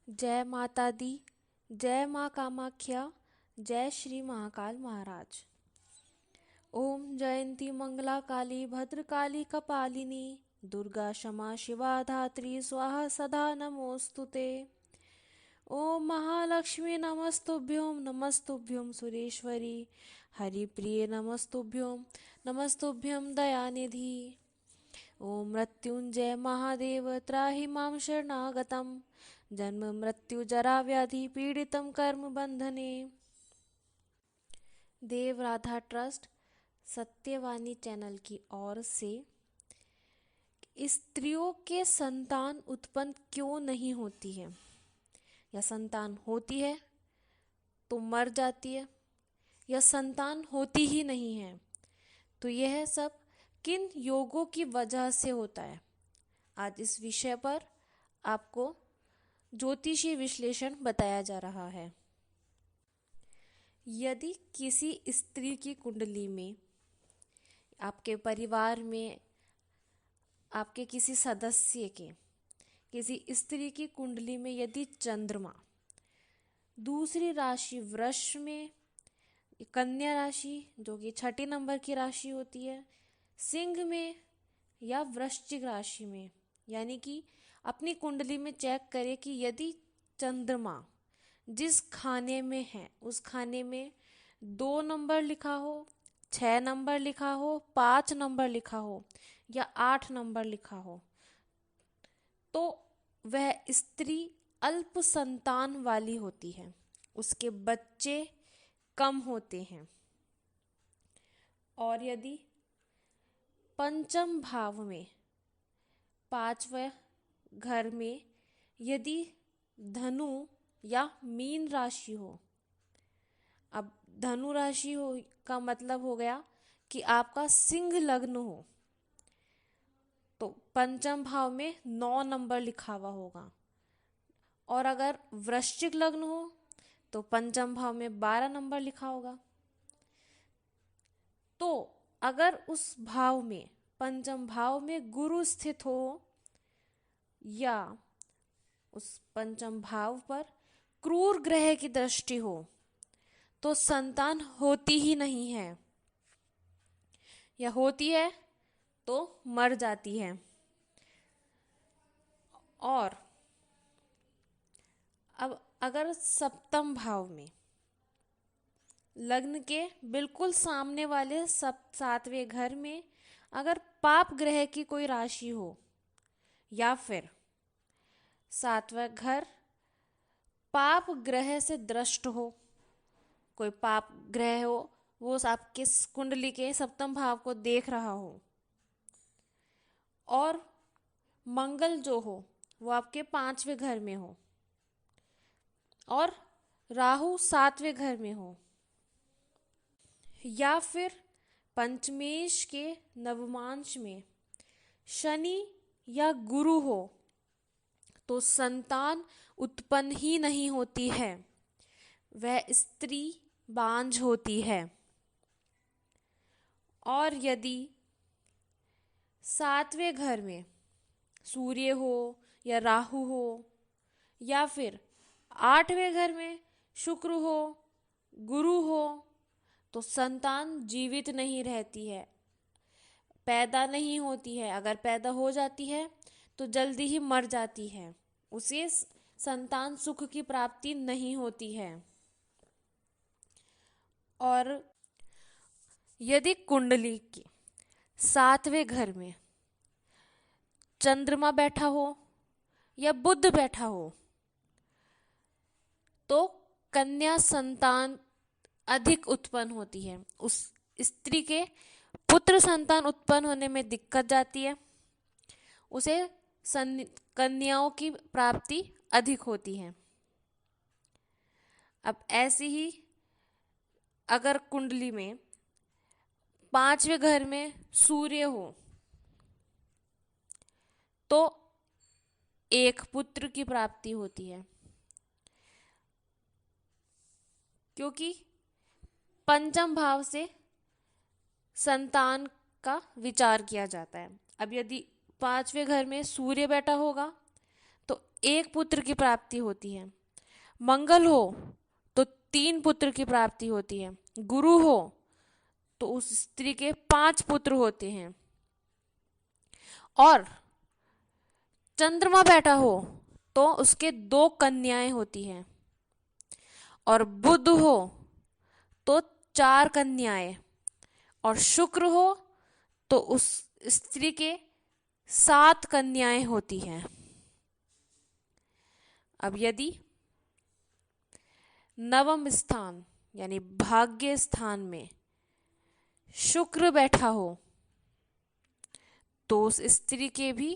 जय माता दी, जय माँ कामाख्या, जय श्री महाकाल महाराज। ओम जयंती मंगला काली भद्रकाली कपालिनी, दुर्गा क्षमा शिवा धात्री स्वाहा सदा नमोस्तुते। ओम महालक्ष्मी नमस्तुभ्यं सुरेश्वरी, हरिप्रिय नमस्तुभ्यं दयानिधि। ओम मृत्युंजय महादेव त्राहि मां शरणागतम्, जन्म मृत्यु जरा व्याधि पीड़ितं कर्म बंधने। देव राधा ट्रस्ट सत्यवाणी चैनल की ओर से स्त्रियों के संतान उत्पन्न क्यों नहीं होती है, या संतान होती है तो मर जाती है, या संतान होती ही नहीं है, तो यह सब किन योगों की वजह से होता है। आज इस विषय पर आपको ज्योतिषीय विश्लेषण बताया जा रहा है। यदि किसी स्त्री की कुंडली में, आपके परिवार में, आपके किसी सदस्य के, किसी स्त्री की कुंडली में यदि चंद्रमा दूसरी राशि वृष में, कन्या राशि जो कि छठी नंबर की राशि होती है, सिंह में या वृश्चिक राशि में, यानी कि अपनी कुंडली में चेक करें कि यदि चंद्रमा जिस खाने में है उस खाने में 2 नंबर लिखा हो, 6 नंबर लिखा हो, 5 नंबर लिखा हो या 8 नंबर लिखा हो, तो वह स्त्री अल्प संतान वाली होती है, उसके बच्चे कम होते हैं। और यदि पंचम भाव में, 5वें घर में यदि धनु या मीन राशि हो, अब धनु राशि हो का मतलब हो गया कि आपका सिंह लग्न हो, तो पंचम भाव में 9 नंबर लिखा हुआ होगा। और अगर वृश्चिक लग्न हो तो पंचम भाव में 12 नंबर लिखा होगा। तो अगर उस भाव में, पंचम भाव में गुरु स्थित हो या उस पंचम भाव पर क्रूर ग्रह की दृष्टि हो, तो संतान होती ही नहीं है, या होती है तो मर जाती है। और अब अगर सप्तम भाव में, लग्न के बिल्कुल सामने वाले 7वें घर में अगर पाप ग्रह की कोई राशि हो, या फिर 7वां घर पाप ग्रह से दृष्ट हो, कोई पाप ग्रह हो, वो आपके कुंडली के सप्तम भाव को देख रहा हो, और मंगल जो हो वो आपके 5वें घर में हो, और राहु 7वें घर में हो, या फिर पंचमेश के नवमांश में शनि या गुरु हो, तो संतान उत्पन्न ही नहीं होती है, वह स्त्री बांझ होती है। और यदि 7वें घर में सूर्य हो या राहु हो, या फिर 8वें घर में शुक्र हो, गुरु हो, तो संतान जीवित नहीं रहती है, पैदा नहीं होती है। अगर पैदा हो जाती है तो जल्दी ही मर जाती है, उसे संतान सुख की प्राप्ति नहीं होती है। और यदि कुंडली के 7वें घर में चंद्रमा बैठा हो या बुध बैठा हो, तो कन्या संतान अधिक उत्पन्न होती है, उस स्त्री के पुत्र संतान उत्पन्न होने में दिक्कत जाती है, उसे कन्याओं की प्राप्ति अधिक होती है। अब ऐसे ही अगर कुंडली में 5वें घर में सूर्य हो, तो एक पुत्र की प्राप्ति होती है, क्योंकि पंचम भाव से संतान का विचार किया जाता है। अब यदि 5वें घर में सूर्य बैठा होगा तो एक पुत्र की प्राप्ति होती है, मंगल हो तो 3 पुत्र की प्राप्ति होती है, गुरु हो तो उस स्त्री के 5 पुत्र होते हैं, और चंद्रमा बैठा हो तो उसके 2 कन्याएं होती हैं, और बुध हो तो 4 कन्याएं, और शुक्र हो तो उस स्त्री के 7 कन्याएं होती हैं। अब यदि नवम स्थान यानी भाग्य स्थान में शुक्र बैठा हो तो उस स्त्री के भी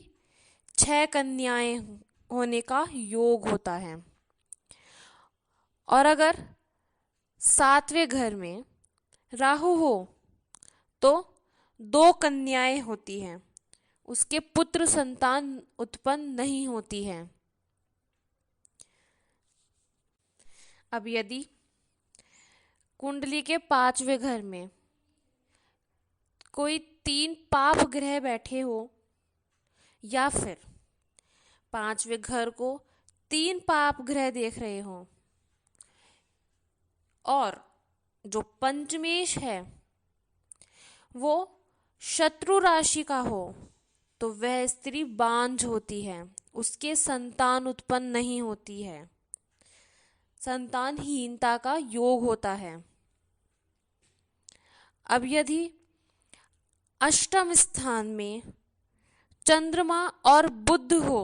6 कन्याएं होने का योग होता है। और अगर 7वें घर में राहु हो तो 2 कन्याएं होती हैं, उसके पुत्र संतान उत्पन्न नहीं होती है। अब यदि कुंडली के 5वें घर में कोई 3 पाप ग्रह बैठे हो, या फिर 5वें घर को 3 पाप ग्रह देख रहे हो, और जो पंचमेश है वो शत्रु राशि का हो, तो वह स्त्री बांझ होती है, उसके संतान उत्पन्न नहीं होती है, संतानहीनता का योग होता है। अब यदि अष्टम स्थान में चंद्रमा और बुध हो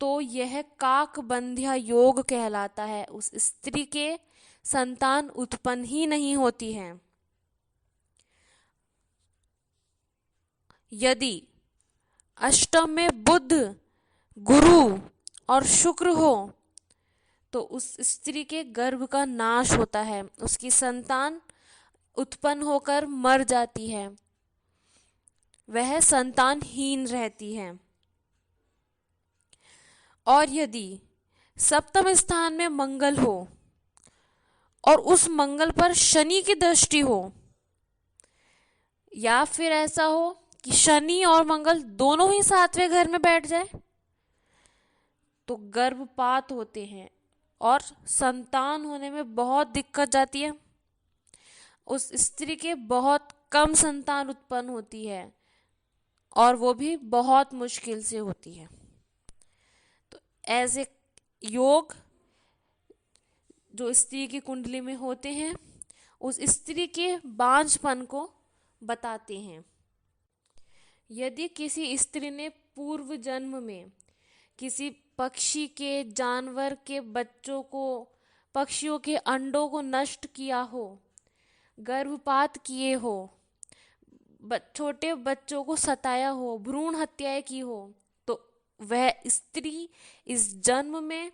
तो यह काकबंध्या योग कहलाता है, उस स्त्री के संतान उत्पन्न ही नहीं होती है। यदि अष्टम में बुध, गुरु और शुक्र हो तो उस स्त्री के गर्भ का नाश होता है, उसकी संतान उत्पन्न होकर मर जाती है, वह संतानहीन रहती है। और यदि सप्तम स्थान में मंगल हो और उस मंगल पर शनि की दृष्टि हो, या फिर ऐसा हो कि शनि और मंगल दोनों ही 7वें घर में बैठ जाए, तो गर्भपात होते हैं और संतान होने में बहुत दिक्कत जाती है, उस स्त्री के बहुत कम संतान उत्पन्न होती है, और वो भी बहुत मुश्किल से होती है। तो ऐसे योग जो स्त्री की कुंडली में होते हैं उस स्त्री के बांझपन को बताते हैं। यदि किसी स्त्री ने पूर्व जन्म में किसी पक्षी के, जानवर के बच्चों को, पक्षियों के अंडों को नष्ट किया हो, गर्भपात किए हो, छोटे बच्चों को सताया हो, भ्रूण हत्याएं की हो, तो वह स्त्री इस जन्म में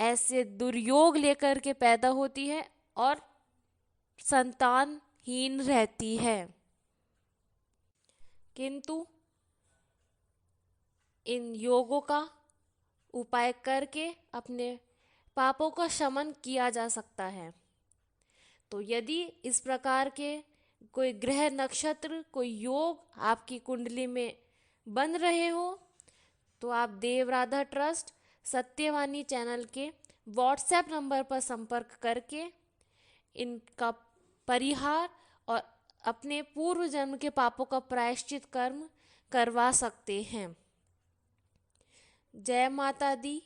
ऐसे दुर्योग लेकर के पैदा होती है और संतानहीन रहती है। किंतु इन योगों का उपाय करके अपने पापों का शमन किया जा सकता है। तो यदि इस प्रकार के कोई ग्रह, नक्षत्र, कोई योग आपकी कुंडली में बन रहे हो तो आप देवराधा ट्रस्ट सत्यवाणी चैनल के व्हाट्सएप नंबर पर संपर्क करके इनका परिहार और अपने पूर्व जन्म के पापों का प्रायश्चित कर्म करवा सकते हैं। जय माता दी,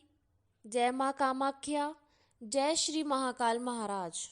जय माँ कामाख्या, जय श्री महाकाल महाराज।